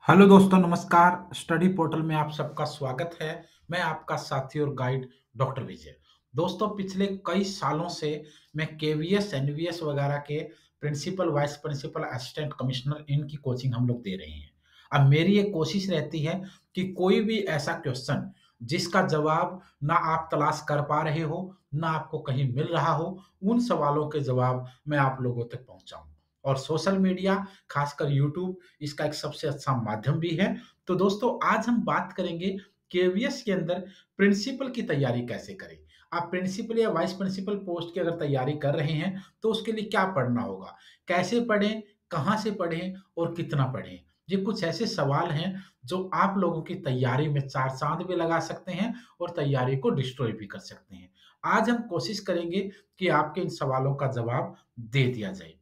Hello दोस्तों, नमस्कार। Study portal में आप सबका स्वागत है। मैं आपका साथी और गाइड डॉक्टर विजय। दोस्तों, पिछले कई सालों से मैं केवीएस, एनवीएस वगैरह के principal, vice principal, assistant commissioner इनकी कोचिंग हम लोग दे रहे हैं। अब मेरी ये कोशिश रहती है कि कोई भी ऐसा क्वेश्चन जिसका जवाब ना आप तलाश कर पा रहे हो, ना आपको कहीं मिल रहा हो, उन सवालों के जवाब मैं आप लोगों तक पहुँचाऊँ। और सोशल मीडिया, खासकर यूट्यूब, इसका एक सबसे अच्छा माध्यम भी है। तो दोस्तों, आज हम बात करेंगे केवीएस के अंदर प्रिंसिपल की तैयारी कैसे करें। आप प्रिंसिपल या वाइस प्रिंसिपल पोस्ट की अगर तैयारी कर रहे हैं, तो उसके लिए क्या पढ़ना होगा? कैसे पढ़ें, कहाँ से पढ़ें और कितना पढ़ें? ये कुछ ऐसे सवाल हैं जो आप लोगों की तैयारी में 4 चाँद भी लगा सकते हैं और तैयारी को डिस्ट्रॉय भी कर सकते हैं। आज हम कोशिश करेंगे कि आपके इन सवालों का जवाब दे दिया जाए।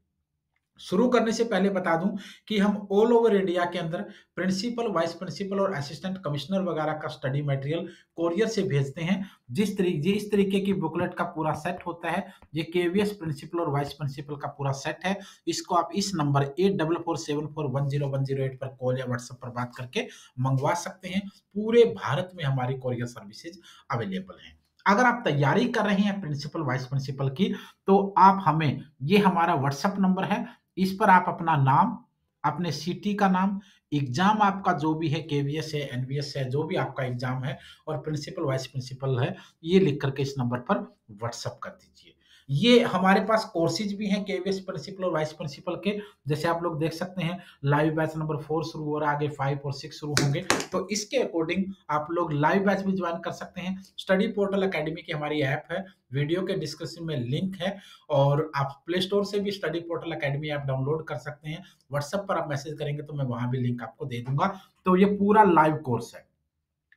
शुरू करने से पहले बता दूं कि हम ऑल ओवर इंडिया के अंदर प्रिंसिपल, वाइस प्रिंसिपल और असिस्टेंट कमिश्नर वगैरह का स्टडी मटेरियल कोरियर से भेजते हैं। इस तरीके की बुकलेट का पूरा सेट होता है। ये केवीएस प्रिंसिपल और वाइस प्रिंसिपल का पूरा सेट है। इसको आप इस नंबर 8447410108 पर कॉल या व्हाट्सएप पर बात करके मंगवा सकते हैं। पूरे भारत में हमारी कोरियर सर्विसेज अवेलेबल हैं। अगर आप तैयारी कर रहे हैं प्रिंसिपल, वाइस प्रिंसिपल की, तो आप हमें, ये हमारा व्हाट्सएप नंबर है, इस पर आप अपना नाम, अपने सिटी का नाम, एग्ज़ाम आपका जो भी है, केवीएस है, एनवीएस है, जो भी आपका एग्ज़ाम है और प्रिंसिपल, वाइस प्रिंसिपल है, ये लिख कर के इस नंबर पर व्हाट्सएप कर दीजिए। ये हमारे पास कोर्सेज़ भी हैं केवीएस प्रिंसिपल और वाइस प्रिंसिपल के, जैसे आप लोग देख सकते हैं, लाइव बैच नंबर 4 शुरू हो रहा है, आगे 5 और 6 शुरू होंगे। तो इसके अकॉर्डिंग आप लोग लाइव बैच भी जॉइन कर सकते हैं। स्टडी पोर्टल अकेडमी की हमारी ऐप है, वीडियो के डिस्क्रिप्शन में लिंक है और आप प्ले स्टोर से भी study portal academy app download कर सकते हैं। व्हाट्सएप पर आप मैसेज करेंगे तो मैं वहाँ भी लिंक आपको दे दूँगा। तो ये पूरा लाइव कोर्स है।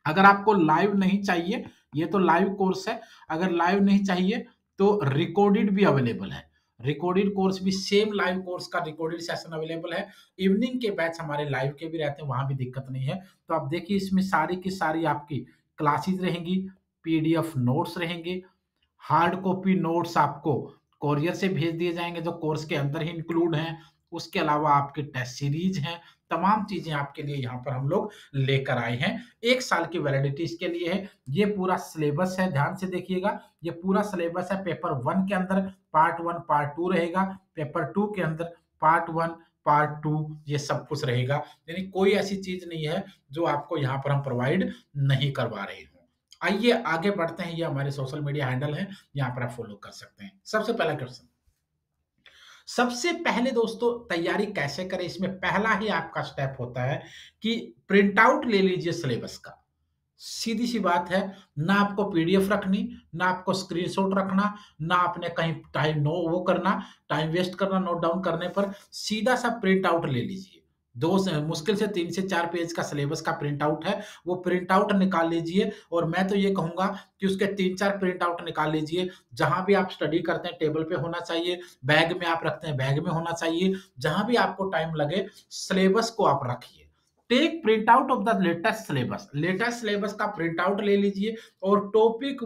अगर आपको लाइव नहीं चाहिए, ये तो लाइव कोर्स है, अगर लाइव नहीं चाहिए तो रिकॉर्डेड भी अवेलेबल है। रिकॉर्डेड कोर्स भी, सेम लाइव कोर्स का रिकॉर्डेड सेशन अवेलेबल है। इवनिंग के बैच हमारे लाइव के भी रहते हैं, वहाँ भी दिक्कत नहीं है। तो आप देखिए, इसमें सारी की सारी आपकी क्लासेस रहेंगी, पीडीएफ नोट्स रहेंगे, हार्ड कॉपी नोट्स आपको कोरियर से भेज दिए जाएँगे जो कोर्स के अंदर ही इंक्लूड हैं। उसके अलावा आपके टेस्ट सीरीज़ हैं, तमाम चीज़ें आपके लिए यहाँ पर हम लोग लेकर आए हैं। 1 साल की वैलिडिटी इसके लिए है। ये पूरा सिलेबस है, ध्यान से देखिएगा। ये पूरा सिलेबस है। पेपर 1 के अंदर पार्ट 1, पार्ट 2 रहेगा। पेपर 2 के अंदर पार्ट 1, पार्ट 2, ये सब कुछ रहेगा। यानी कोई ऐसी चीज़ नहीं है जो आपको यहाँ पर हम प्रोवाइड नहीं करवा रहे हों। आइए आगे बढ़ते हैं। ये हमारे सोशल मीडिया हैंडल है, यहाँ पर आप फॉलो कर सकते हैं। सबसे पहला क्वेश्चन, सबसे पहले दोस्तों तैयारी कैसे करें, इसमें पहला ही आपका स्टेप होता है कि प्रिंट आउट ले लीजिए सिलेबस का। सीधी सी बात है, ना आपको पीडीएफ रखनी, ना आपको स्क्रीनशॉट रखना, ना आपने कहीं टाइम नो वो करना, टाइम वेस्ट करना नोट डाउन करने पर। सीधा सा प्रिंट आउट ले लीजिए। 2 से मुश्किल से 3 से 4 पेज का सिलेबस का प्रिंट आउट है, वो प्रिंट आउट निकाल लीजिए और मैं तो ये कहूँगा कि उसके 3-4 प्रिंट आउट निकाल लीजिए। जहाँ भी आप स्टडी करते हैं टेबल पे होना चाहिए, बैग में आप रखते हैं बैग में होना चाहिए, जहाँ भी आपको टाइम लगे सिलेबस को आप रखिए। Take print out of the latest syllabus का प्रिंट आउट ले लीजिए और टॉपिक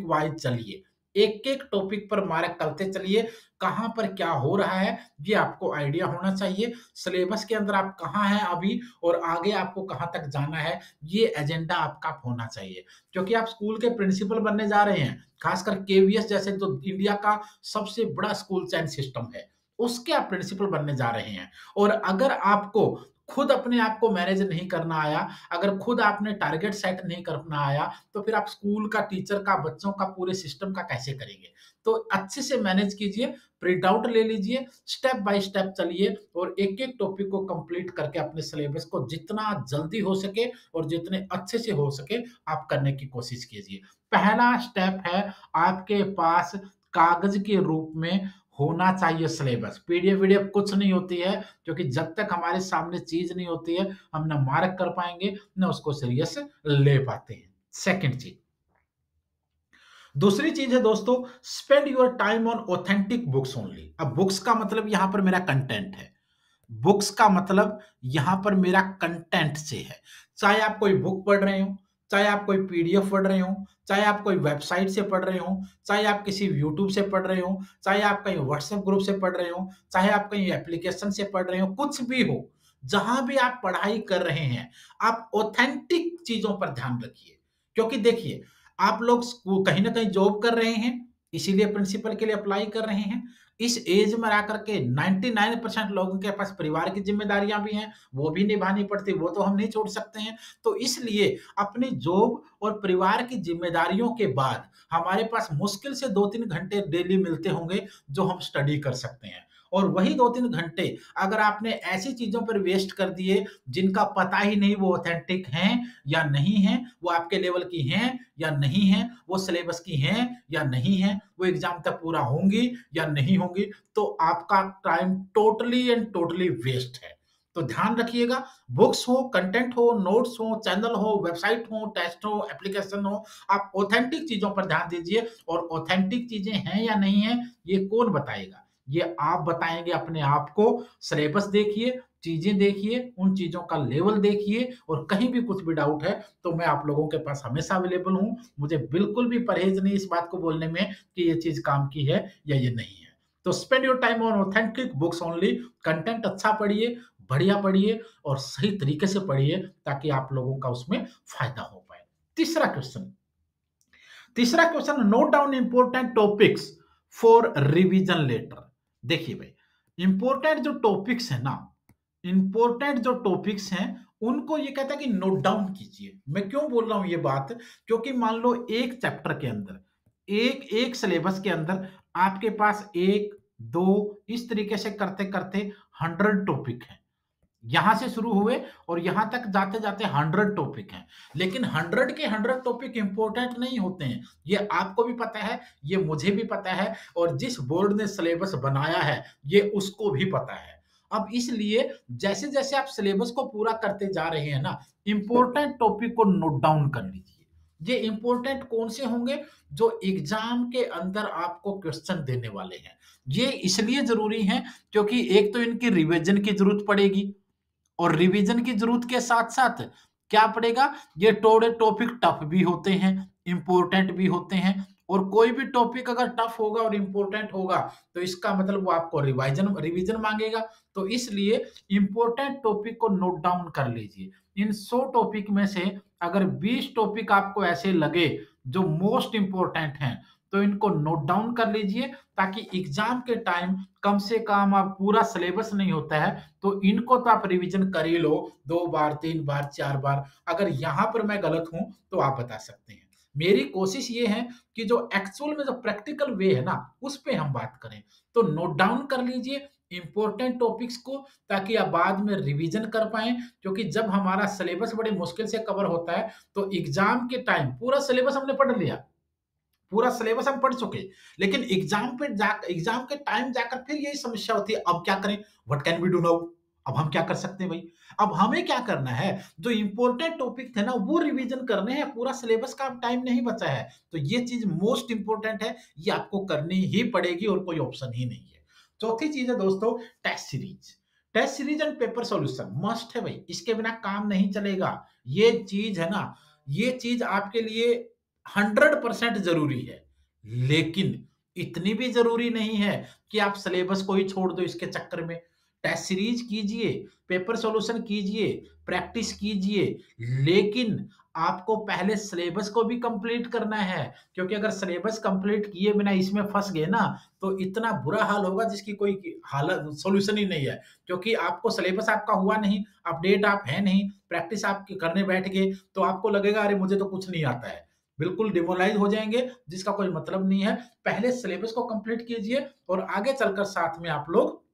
वाइज चलिए। एक एक टॉपिक पर मार्क करते चलिए, कहाँ पर क्या हो रहा है ये आपको आइडिया होना चाहिए। सिलेबस के अंदर आप कहाँ हैं अभी और आगे आपको कहाँ तक जाना है, ये एजेंडा आपका होना चाहिए। क्योंकि आप स्कूल के प्रिंसिपल बनने जा रहे हैं, खासकर केवीएस जैसे जो इंडिया का सबसे बड़ा स्कूल चयन सिस्टम है, उसके आप प्रिंसिपल बनने जा रहे हैं। और अगर आपको खुद अपने आप को मैनेज नहीं करना आया, अगर खुद आपने टारगेट सेट नहीं करना आया, तो फिर आप स्कूल का, टीचर का, बच्चों का, पूरे सिस्टम का कैसे करेंगे? तो अच्छे से मैनेज कीजिए, प्रिंट आउट ले लीजिए, स्टेप बाय स्टेप चलिए और एक-एक टॉपिक को कंप्लीट करके अपने सिलेबस को जितना जल्दी हो सके और जितने अच्छे से हो सके आप करने की कोशिश कीजिए। पहला स्टेप है, आपके पास कागज़ के रूप में होना चाहिए सिलेबस। पीडीएफ-वीडीएफ कुछ नहीं होती है, क्योंकि जब तक हमारे सामने चीज़ नहीं होती है, हम ना मार्क कर पाएँगे, ना उसको सीरियस ले पाते हैं। सेकंड चीज़, दूसरी चीज़ है दोस्तों, spend your time on authentic books only. अब बुक्स का मतलब यहाँ पर मेरा कंटेंट है। बुक्स का मतलब यहाँ पर मेरा कंटेंट से है। चाहे आप कोई बुक पढ़ रहे हो, चाहे आप कोई पीडीएफ पढ़ रहे हो, चाहे आप कोई वेबसाइट से पढ़ रहे हो, चाहे आप किसी यूट्यूब से पढ़ रहे हो, चाहे आप कहीं व्हाट्सएप ग्रुप से पढ़ रहे हो, चाहे आप कहीं एप्लीकेशन से पढ़ रहे हो, कुछ भी हो। जहाँ भी आप पढ़ाई कर रहे हैं, आप ऑथेंटिक चीज़ों पर ध्यान रखिए। क्योंकि देखिए, आप लोग कहीं न कहीं जॉब कर रहे हैं, इसीलिए प्रिंसिपल के लिए अप्लाई कर रहे हैं। इस एज में आकर के 99% लोगों के पास परिवार की ज़िम्मेदारियाँ भी हैं, वो भी निभानी पड़ती, वो तो हम नहीं छोड़ सकते हैं। तो इसलिए अपनी जॉब और परिवार की ज़िम्मेदारियों के बाद हमारे पास मुश्किल से 2-3 घंटे डेली मिलते होंगे, जो हम स्टडी कर सकते हैं। और वही 2-3 घंटे अगर आपने ऐसी चीज़ों पर वेस्ट कर दिए, जिनका पता ही नहीं वो ऑथेंटिक हैं या नहीं हैं, वो आपके लेवल की हैं या नहीं हैं, वो सिलेबस की हैं या नहीं हैं, वो एग्ज़ाम तक पूरा होंगी या नहीं होंगी, तो आपका time totally and totally waste है। तो ध्यान रखिएगा, बुक्स हो, कंटेंट हो, नोट्स हो, चैनल हो, वेबसाइट हो, टेस्ट हो, एप्लीकेशन हो, आप ऑथेंटिक चीज़ों पर ध्यान दीजिए और ऑथेंटिक चीज़ें हैं या नहीं हैं, ये कौन बताएगा? ये आप बताएँगे अपने आप को। सिलेबस देखिए, चीज़ें देखिए, उन चीज़ों का लेवल देखिए और कहीं भी कुछ भी डाउट है, तो मैं आप लोगों के पास हमेशा अवेलेबल हूँ। मुझे बिल्कुल भी परहेज़ नहीं इस बात को बोलने में कि ये चीज़ काम की है या ये नहीं है। तो spend your time on authentic books only, content अच्छा पढ़िए, बढ़िया पढ़िए और सही तरीके से पढ़िए ताकि आप लोगों का उसमें फ़ायदा हो पाए। तीसरा क्वेश्चन तीसरा question, note down important topics for revision later. देखिए भाई, इंपॉर्टेंट जो टॉपिक्स है ना, इंपॉर्टेंट जो टॉपिक्स हैं, उनको ये कहता है कि नोट डाउन कीजिए। मैं क्यों बोल रहा हूं ये बात? क्योंकि मान लो एक चैप्टर के अंदर, एक एक सिलेबस के अंदर आपके पास एक, दो, इस तरीके से करते करते 100 टॉपिक हैं। यहाँ से शुरू हुए और यहाँ तक जाते-जाते 100 टॉपिक हैं। लेकिन 100 के 100 टॉपिक इम्पोर्टेंट नहीं होते हैं। ये आपको भी पता है, ये मुझे भी पता है और जिस बोर्ड ने सिलेबस बनाया है, ये उसको भी पता है। अब इसलिए जैसे-जैसे आप सिलेबस को पूरा करते जा रहे हैं ना, इम्पोर्टेंट टॉपिक को नोट डाउन कर लीजिए। ये इम्पोर्टेंट कौन से होंगे? जो एग्ज़ाम के अंदर आपको क्वेश्चन देने वाले हैं। ये इसलिए ज़रूरी हैं क्योंकि एक तो इनकी रिविज़न की ज़रूरत पड़ेगी और रिवीजन की जरूरत के साथ-साथ क्या पड़ेगा? ये थोड़े टॉपिक टफ भी होते हैं, इम्पोर्टेंट भी होते हैं और कोई भी टॉपिक अगर टफ होगा और इम्पोर्टेंट होगा, तो इसका मतलब वो आपको रिवीजन माँगेगा। तो इसलिए इम्पोर्टेंट टॉपिक को नोट डाउन कर लीजिए। इन 100 टॉपिक में से अगर 20 टॉपिक आपको ऐसे लगे जो मोस्ट इम्पोर्टेंट हैं, तो इनको नोट डाउन कर लीजिए ताकि एग्ज़ाम के टाइम कम से कम आप पूरा सिलेबस नहीं होता है, तो इनको तो आप रिवीजन कर ही लो 2 बार, 3 बार, 4 बार। अगर यहाँ पर मैं गलत हूँ, तो आप बता सकते हैं। मेरी कोशिश ये है कि जो एक्चुअल में जो प्रैक्टिकल वे है ना, उस पे हम बात करें। तो नोट डाउन कर लीजिए इम्पोर्टेंट टॉपिक्स को ताकि आप बाद में रिवीजन कर पाएँ, क्योंकि जब हमारा सिलेबस बड़ी मुश्किल से कवर होता है, तो एग्ज़ाम के टाइम पूरा सिलेबस हमने पढ़ लिया। पूरा सिलेबस हम पढ़ चुके, लेकिन एग्ज़ाम के टाइम जाकर फिर यही समस्या होती है, अब क्या करें? What can we do now? अब हम क्या कर सकते हैं भई? अब हमें क्या करना है, जो इम्पोर्टेंट टॉपिक थे ना, वो रिवीजन करने हैं, पूरा सिलेबस का अब टाइम नहीं बचा है। तो ये चीज़ मोस्ट इम्पोर्टेंट है, ये आपको करनी ही पड़ेगी और कोई ऑप्शन ही नहीं है। चौथी चीज़ है दोस्तों, test series. Test series and paper solution must है भई, इसके बिना काम नहीं चलेगा। ये चीज़ है ना, ये चीज़ आपके लिए 100% ज़रूरी है। लेकिन इतनी भी ज़रूरी नहीं है कि आप सिलेबस को ही छोड़ दो इसके चक्कर में। टेस्ट सीरीज़ कीजिए, पेपर सॉल्यूशन कीजिए, प्रैक्टिस कीजिए, लेकिन आपको पहले सिलेबस को भी कंप्लीट करना है। क्योंकि अगर सिलेबस कंप्लीट किए बिना इसमें फँस गए ना, तो इतना बुरा हाल होगा जिसकी कोई हालत सॉल्यूशन ही नहीं है। क्योंकि आपको सिलेबस आपका हुआ नहीं, अपडेट आप हैं नहीं, प्रैक्टिस आप करने बैठ गए, तो आपको लगेगा अरे मुझे तो कुछ नहीं आता है। बिल्कुल डिमोरलाइज़ हो जाएँगे, जिसका कोई मतलब नहीं है। पहले सिलेबस को कंप्लीट कीजिए और आगे चलकर साथ में आप लोग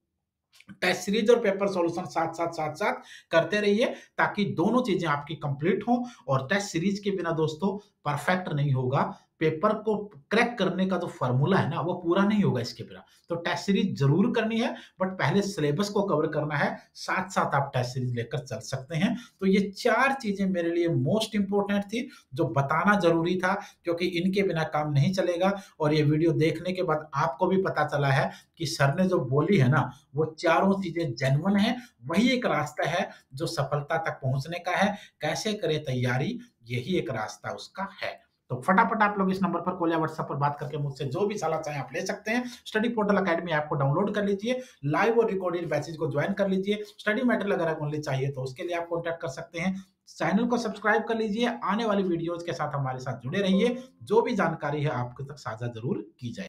टेस्ट सीरीज और पेपर सॉल्यूशन साथ-साथ करते रहिए ताकि दोनों चीज़ें आपकी कंप्लीट हों और टेस्ट सीरीज के बिना दोस्तों परफेक्ट नहीं होगा। पेपर को क्रैक करने का जो फ़ॉर्मूला है ना, वो पूरा नहीं होगा इसके बिना। तो टेस्ट सीरीज ज़रूर करनी है, बट पहले सिलेबस को कवर करना है, साथ-साथ आप टेस्ट सीरीज लेकर चल सकते हैं। तो ये 4 चीज़ें मेरे लिए मोस्ट इम्पोर्टेंट थी, जो बताना ज़रूरी था क्योंकि इनके बिना काम नहीं चलेगा और ये वीडियो देखने के बाद आपको भी पता चला है कि सर ने जो बोली है ना, वो चारों चीज़ें जेन्युइन हैं, वही एक रास्ता है जो सफलता तक पहुँचने का है। कैसे करें तैयारी, यही एक रास्ता उसका है। तो फटाफट आप लोग इस नंबर पर कॉल या व्हाट्सएप पर बात करके मुझसे जो भी सलाह चाहें आप ले सकते हैं। स्टडी पोर्टल अकेडमी ऐप को डाउनलोड कर लीजिए, लाइव और रिकॉर्डेड बैचेज़ को जॉइन कर लीजिए। स्टडी मटेरियल अगर ओनली चाहिए तो उसके लिए आप कॉन्टैक्ट कर सकते हैं। चैनल को सब्सक्राइब कर लीजिए, आने वाली वीडियोज़ के साथ हमारे साथ जुड़े रहिए। जो भी जानकारी है आपके तक साझा ज़रूर की जाए।